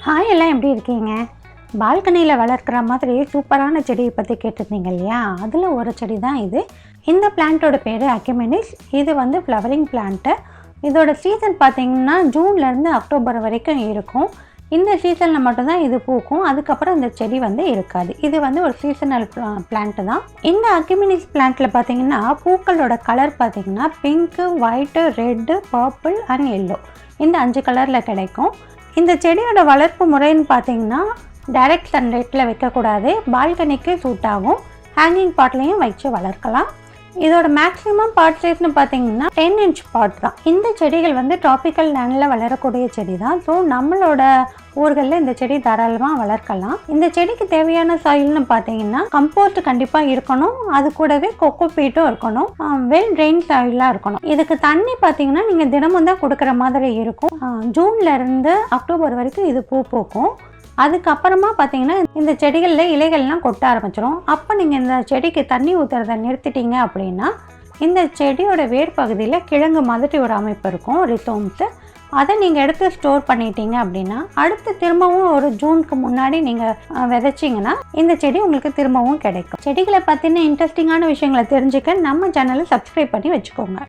Hi எல்லாம் எப்படி இருக்கீங்க? பால்கனியில் வளர்க்குற மாதிரி சூப்பரான செடியை பற்றி கேட்டிருந்தீங்க இல்லையா? அதில் ஒரு செடி தான் இது. இந்த பிளான்ட்டோட பேர் அக்கெமெனிஸ். இது வந்து ஃப்ளவரிங் பிளான்ட்டு. இதோட சீசன் பார்த்திங்கன்னா ஜூன்லேருந்து அக்டோபர் வரைக்கும் இருக்கும். இந்த சீசனில் மட்டும்தான் இது பூக்கும். அதுக்கப்புறம் இந்த செடி வந்து இருக்காது. இது வந்து ஒரு சீசனல் பிளான்ட்டு தான். இந்த அக்கெமெனிஸ் பிளான்ட்டில் பார்த்திங்கன்னா பூக்களோட கலர் பார்த்திங்கன்னா pink, white, red, purple and yellow, இந்த 5 கலரில் கிடைக்கும். இந்த செடியோட வளர்ப்பு முறைன்னு பார்த்தீங்கன்னா டைரக்ட் சன்லைட்டில் வைக்கக்கூடாது. பால்கனிக்கு சூட் ஆகும். ஹேங்கிங் பாட்லேயும் வச்சு வளர்க்கலாம். இதோட மேக்ஸிமம் பாட் சைஸ்னு பார்த்தீங்கன்னா 10 inch பாட் தான். இந்த செடிகள் வந்து ட்ராபிக்கல் லேண்டில் வளரக்கூடிய செடி தான். ஸோ நம்மளோட ஊர்களில் இந்த செடி தாராளமாக வளர்க்கலாம். இந்த செடிக்கு தேவையான சாயில்னு பார்த்தீங்கன்னா கம்போஸ்ட் கண்டிப்பாக இருக்கணும். அது கூடவே கொக்கோ பீட்டும் இருக்கணும். வெல் ட்ரெயின் சாயிலாக இருக்கணும். இதுக்கு தண்ணி பார்த்தீங்கன்னா நீங்கள் தினமும் தான் கொடுக்குற மாதிரி இருக்கும். ஜூன்லேருந்து அக்டோபர் வரைக்கும் இது பூ பூக்கும். அதுக்கப்புறமா பார்த்தீங்கன்னா இந்த செடிகளில் இலைகள்லாம் கொட்ட ஆரம்பிச்சிடும். அப்போ நீங்கள் இந்த செடிக்கு தண்ணி ஊற்றுறதை நிறுத்திட்டீங்க அப்படின்னா இந்த செடியோட வேர் பகுதியில் கிழங்கு மாதிரி ஒரு அமைப்பு இருக்கும், ரித்தோம்ஸு. அதை நீங்கள் எடுத்து ஸ்டோர் பண்ணிட்டீங்க அப்படின்னா அடுத்து திரும்பவும் ஒரு ஜூனுக்கு முன்னாடி நீங்கள் விதைச்சிங்கன்னா இந்த செடி உங்களுக்கு திரும்பவும் கிடைக்கும். செடிகளை பற்றின இன்ட்ரெஸ்டிங்கான விஷயங்களை தெரிஞ்சுக்க நம்ம சேனலை சப்ஸ்கிரைப் பண்ணி வச்சுக்கோங்க.